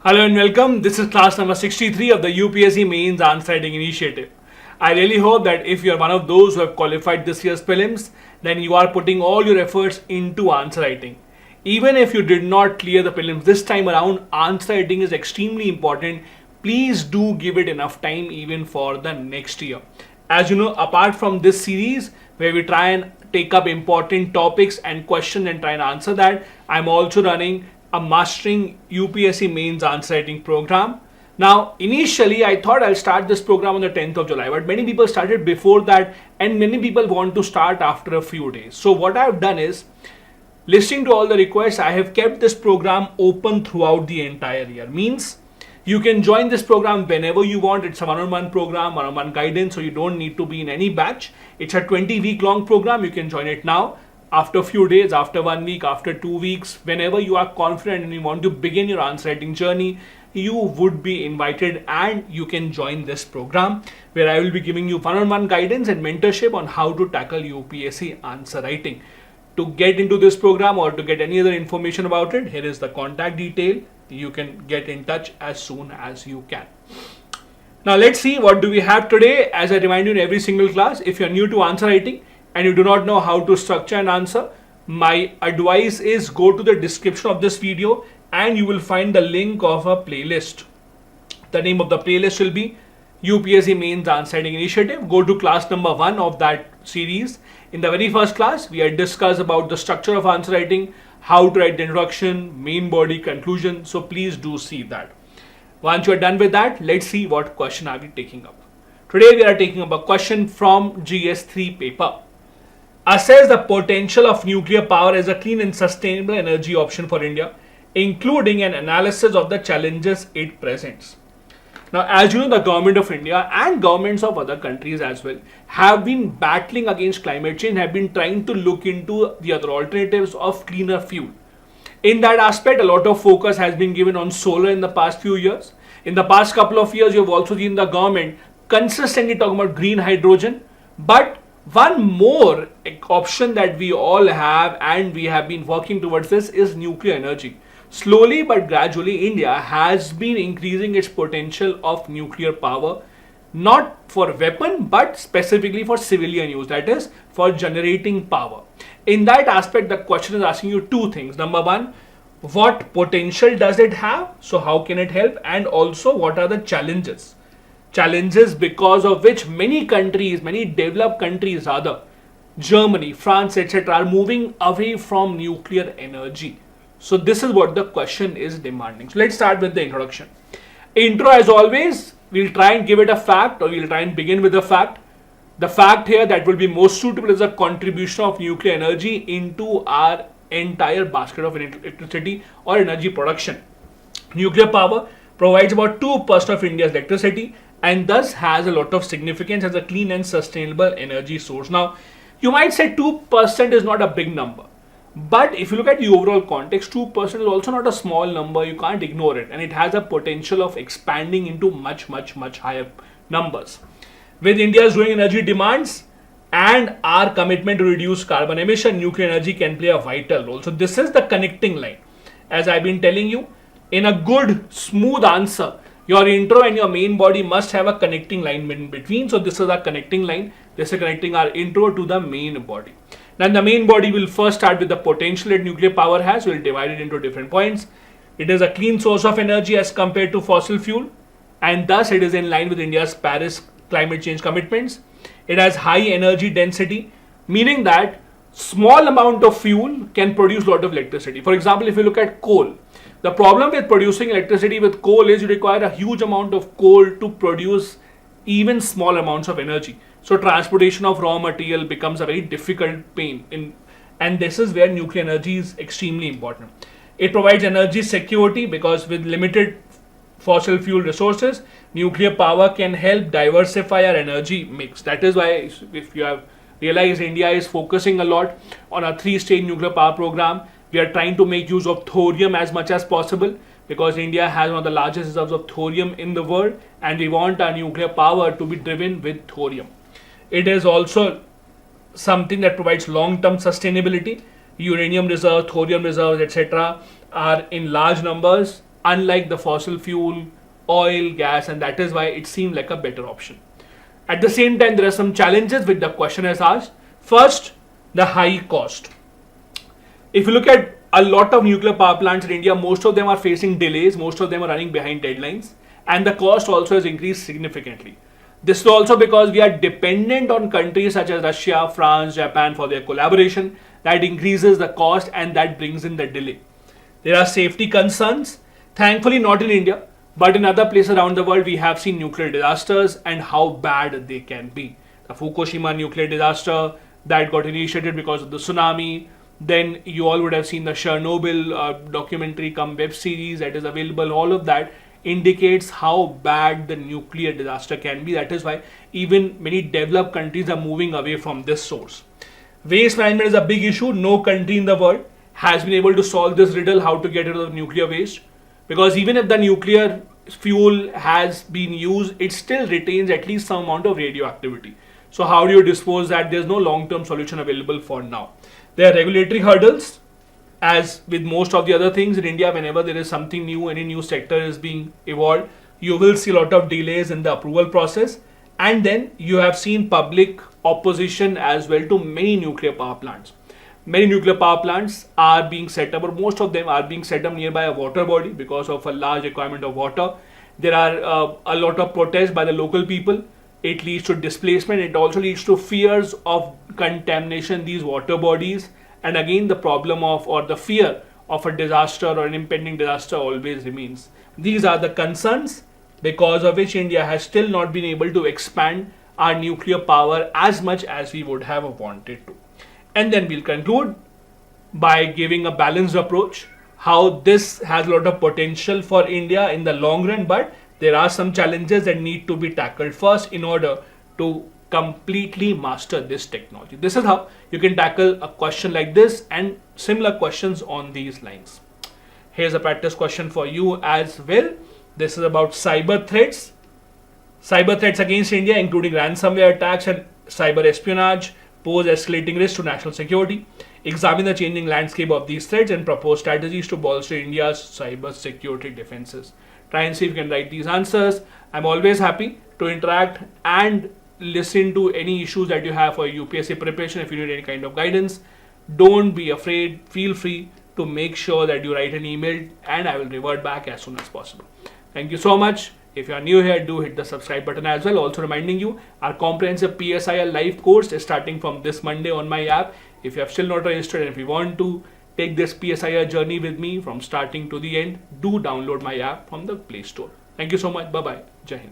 Hello and welcome. This is class number 63 of the UPSC Mains Answer Writing Initiative. I really hope that if you are one of those who have qualified this year's prelims, then you are putting all your efforts into answer writing. Even if you did not clear the prelims this time around, answer writing is extremely important. Please do give it enough time even for the next year. As you know, apart from this series where we try and take up important topics and questions and try and answer that, I'm also running a mastering UPSC Mains answer writing program. Now, initially, I thought I'll start this program on the 10th of July, but many people started before that, and many people want to start after a few days. So, what I've done is, listening to all the requests, I have kept this program open throughout the entire year. Means you can join this program whenever you want. It's a one-on-one program, one-on-one guidance, so you don't need to be in any batch. It's a 20-week long program. You can join it now. After a few days, after 1 week, after 2 weeks, whenever you are confident and you want to begin your answer writing journey, you would be invited and you can join this program where I will be giving you one-on-one guidance and mentorship on how to tackle UPSC answer writing. To get into this program or to get any other information about it, here is the contact detail. You can get in touch as soon as you can. Now let's see what do we have today. As I remind you in every single class, if you're new to answer writing, and you do not know how to structure an answer, my advice is go to the description of this video and you will find the link of a playlist. The name of the playlist will be UPSC Mains Answer Writing Initiative. Go to class number 1 of that series. In the very first class, we had discussed about the structure of answer writing, how to write the introduction, main body, conclusion. So please do see that. Once you are done with that, let's see what question are we taking up. Today we are taking up a question from GS3 paper. Assess the potential of nuclear power as a clean and sustainable energy option for India, including an analysis of the challenges it presents. Now, as you know, the government of India and governments of other countries as well have been battling against climate change, have been trying to look into the other alternatives of cleaner fuel. In that aspect, a lot of focus has been given on solar in the past few years. In the past couple of years, you have also seen the government consistently talking about green hydrogen, but one more option that we all have and we have been working towards this is nuclear energy. Slowly but gradually, India has been increasing its potential of nuclear power, not for weapon but specifically for civilian use, that is for generating power. In that aspect, the question is asking you two things. Number one, what potential does it have? So how can it help? And also, what are the challenges? Challenges because of which many countries, many developed countries rather, Germany, France, etc. are moving away from nuclear energy. So this is what the question is demanding. So let's start with the introduction. Intro, as always, we'll try and give it a fact, or we'll try and begin with a fact. The fact here that will be most suitable is the contribution of nuclear energy into our entire basket of electricity or energy production. Nuclear power provides about 2% of India's electricity and thus has a lot of significance as a clean and sustainable energy source. Now, you might say 2% is not a big number, but if you look at the overall context, 2% is also not a small number. You can't ignore it, and it has a potential of expanding into much higher numbers. With India's growing energy demands and our commitment to reduce carbon emission, nuclear energy can play a vital role. So this is the connecting line. As I've been telling you, in a good, smooth answer, your intro and your main body must have a connecting line in between. So this is our connecting line. This is connecting our intro to the main body. Now the main body will first start with the potential that nuclear power has. We'll divide it into different points. It is a clean source of energy as compared to fossil fuel, and thus it is in line with India's Paris climate change commitments. It has high energy density, meaning that small amount of fuel can produce a lot of electricity. For example, if you look at coal, the problem with producing electricity with coal is you require a huge amount of coal to produce even small amounts of energy. So transportation of raw material becomes a very difficult pain, and this is where nuclear energy is extremely important. It provides energy security because with limited fossil fuel resources, nuclear power can help diversify our energy mix. That is why, if you have realized, India is focusing a lot on a 3-stage nuclear power program. We are trying to make use of thorium as much as possible because India has one of the largest reserves of thorium in the world, and we want our nuclear power to be driven with thorium. It is also something that provides long-term sustainability. Uranium reserves, thorium reserves, etc. are in large numbers unlike the fossil fuel, oil, gas, and that is why it seemed like a better option. At the same time, there are some challenges which the question has asked. First, the high cost. If you look at a lot of nuclear power plants in India, most of them are facing delays, most of them are running behind deadlines, and the cost also has increased significantly. This is also because we are dependent on countries such as Russia, France, Japan for their collaboration. That increases the cost and that brings in the delay. There are safety concerns, thankfully not in India, but in other places around the world we have seen nuclear disasters and how bad they can be. The Fukushima nuclear disaster that got initiated because of the tsunami. Then you all would have seen the Chernobyl documentary come web series that is available. All of that indicates how bad the nuclear disaster can be. That is why even many developed countries are moving away from this source. Waste management is a big issue. No country in the world has been able to solve this riddle, how to get rid of nuclear waste. Because even if the nuclear fuel has been used, it still retains at least some amount of radioactivity. So how do you dispose that? There's no long-term solution available for now. There are regulatory hurdles. As with most of the other things in India, whenever there is something new, any new sector is being evolved, you will see a lot of delays in the approval process. And then you have seen public opposition as well to many nuclear power plants. Many nuclear power plants are being set up, or most of them are being set up nearby a water body because of a large requirement of water. There are a lot of protests by the local people. It leads to displacement. It also leads to fears of contamination in these water bodies. And again, the problem of or the fear of a disaster or an impending disaster always remains. These are the concerns because of which India has still not been able to expand our nuclear power as much as we would have wanted to. And then we'll conclude by giving a balanced approach, how this has a lot of potential for India in the long run, but there are some challenges that need to be tackled first in order to completely master this technology. This is how you can tackle a question like this and similar questions on these lines. Here's a practice question for you as well. This is about cyber threats. Cyber threats against India, including ransomware attacks and cyber espionage, pose escalating risk to national security. Examine the changing landscape of these threats and propose strategies to bolster India's cyber security defenses. Try and see if you can write these answers. I'm always happy to interact and listen to any issues that you have for UPSC preparation. If you need any kind of guidance, don't be afraid. Feel free to make sure that you write an email and I will revert back as soon as possible. Thank you so much. If you are new here, do hit the subscribe button as well. Also reminding you, our comprehensive PSIR live course is starting from this Monday on my app. If you have still not registered and if you want to take this PSIR journey with me from starting to the end, do download my app from the Play Store. Thank you so much. Bye-bye. Jai Hind.